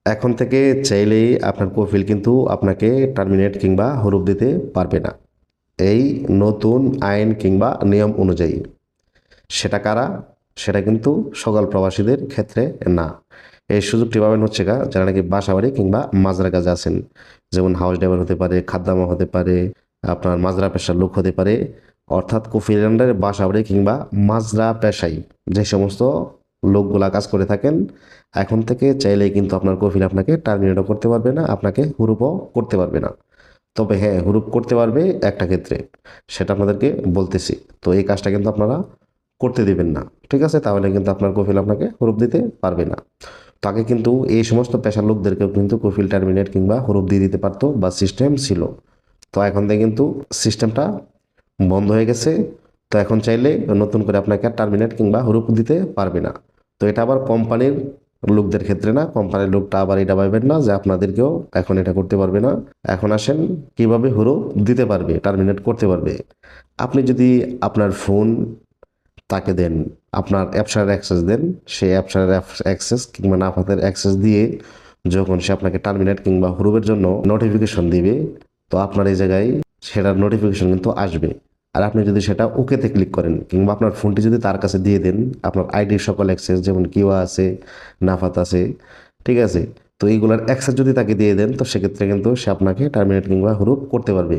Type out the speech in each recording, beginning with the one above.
এখন থেকে চাইলেই আপনার কফিল কিন্তু আপনাকে টার্মিনেট কিংবা হরুপ দিতে পারবে না, এই নতুন আইন কিংবা নিয়ম অনুযায়ী। সেটা কারা? সেটা কিন্তু সকল প্রবাসীদের ক্ষেত্রে না। এই সুযোগটি পাবেন হচ্ছে যারা নাকি বাসাবাড়ি কিংবা মাজরা কাজে আছেন, যেমন হাউস ড্রাইভার হতে পারে, খাদ্দামা হতে পারে, আপনার মাজরা পেশার লোক হতে পারে। অর্থাৎ কফিল আন্ডারে বাসাবাড়ি কিংবা মাজরা পেশায় যে সমস্ত লোকগুলা কাজ করে থাকেন, এখন থেকে চাইলেই কিন্তু আপনার কফিল আপনাকে টার্মিনেটও করতে পারবে না, আপনাকে হুরুপও করতে পারবে না। তবে হ্যাঁ, হুরুপ করতে পারবে একটা ক্ষেত্রে, সেটা আপনাদেরকে বলতেছি। তো এই কাজটা কিন্তু আপনারা করতে দিবেন না, ঠিক আছে? তাহলে কিন্তু আপনার কফিল আপনাকে হুরুপ দিতে পারবে না। তাকে কিন্তু এই সমস্ত পেশার লোকদেরকেও কিন্তু কফিল টার্মিনেট কিংবা হুরুপ দিয়ে দিতে পারতো বা সিস্টেম ছিল। তো এখন থেকে কিন্তু সিস্টেমটা বন্ধ হয়ে গেছে। তো এখন চাইলে নতুন করে আপনাকে টার্মিনেট কিংবা হুরুপ দিতে পারবে না। তো এটা আবার কোম্পানির লোকদের ক্ষেত্রে না, কোম্পানির লোকটা আবার এটা ভাববেন না যে আপনাদেরকেও এখন এটা করতে পারবে না। এখন আসেন কিভাবে হুরুপ দিতে পারবে, টার্মিনেট করতে পারবে। আপনি যদি আপনার ফোন তাকে দেন, আপনার অ্যাপসার অ্যাক্সেস দেন, সেই অ্যাপসার অ্যাক্সেস কিংবা নাফাতের অ্যাক্সেস দিয়ে যখন সে আপনাকে টার্মিনেট কিংবা হুরুপের জন্য নোটিফিকেশন দিবে, তো আপনার এই জায়গায় সেটার নোটিফিকেশন কিন্তু আসবে। আর আপনি যদি সেটা ওকেতে ক্লিক করেন কিংবা আপনার ফোনটি যদি তার কাছে দিয়ে দেন, আপনার আইডির সকল অ্যাক্সেস যেমন কিওয়া আছে, নাফাত আছে, ঠিক আছে? তো এইগুলোর অ্যাক্সেস যদি তাকে দিয়ে দেন, তো সেক্ষেত্রে কিন্তু সে আপনাকে টার্মিনেট কিংবা হুরুপ করতে পারবে।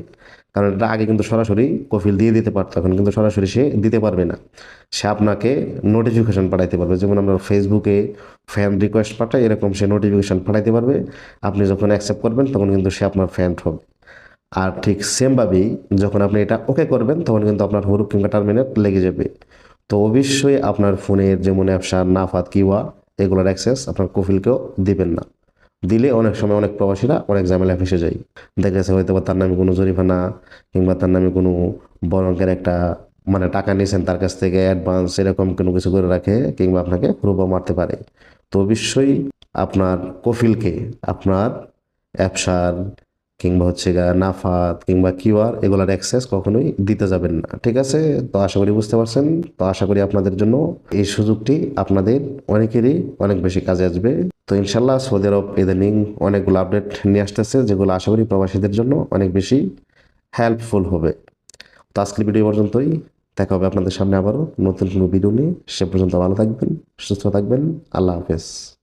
কারণ এটা আগে কিন্তু সরাসরি কফিল দিয়ে দিতে পারতো, এখন কিন্তু সরাসরি সে দিতে পারবে না। সে আপনাকে নোটিফিকেশন পাঠাইতে পারবে, যেমন আমরা ফেসবুকে ফ্রেন্ড রিকোয়েস্ট পাঠাই, এরকম সে নোটিফিকেশন পাঠাইতে পারবে। আপনি যখন অ্যাকসেপ্ট করবেন তখন কিন্তু সে আপনার ফ্রেন্ড হবে। আর ঠিক সেমভাবেই যখন আপনি এটা ওকে করবেন, তখন কিন্তু আপনার হুরুপ কিংবা টার্মিনেট লেগে যাবে। তো অবশ্যই আপনার ফোনের যেমন অ্যাপসা, নাফাত, কিওয়া, এগুলোর অ্যাক্সেস আপনার কফিলকেও দিবেন না। দিলে অনেক সময় অনেক প্রবাসীরা অনেক ঝামেলা ফেসে যায়। দেখা গেছে হয়তো বা তার নামে কোনো জরিমানা কিংবা তার নামে কোনো বড় অঙ্কের একটা মানে টাকা নিয়েছেন তার কাছ থেকে অ্যাডভান্স, এরকম কোনো কিছু করে রাখে কিংবা আপনাকে রূপও মারতে পারে। তো অবশ্যই আপনার কফিলকে আপনার অ্যাপসার কিংবা নাফাত কিংবা কিউআর এগুলার অ্যাক্সেস কখনোই দিতে যাবেন না, ঠিক আছে? তো আশা করি বুঝতে পারছেন। তো আশা করি আপনাদের জন্য এই সুযোগটি আপনাদের অনেকেরই অনেক বেশি কাজে আসবে। তো ইনশাল্লাহ সৌদি আরব ইদানিং অনেকগুলো আপডেট নিয়ে আসতেছে, যেগুলো আশা করি প্রবাসীদের জন্য অনেক বেশি হেল্পফুল হবে। তো আজকের ভিডিও পর্যন্তই, দেখা হবে আপনাদের সামনে আবারও নতুন কোনো ভিডিও নিয়ে। সে পর্যন্ত ভালো থাকবেন, সুস্থ থাকবেন। আল্লাহ হাফেজ।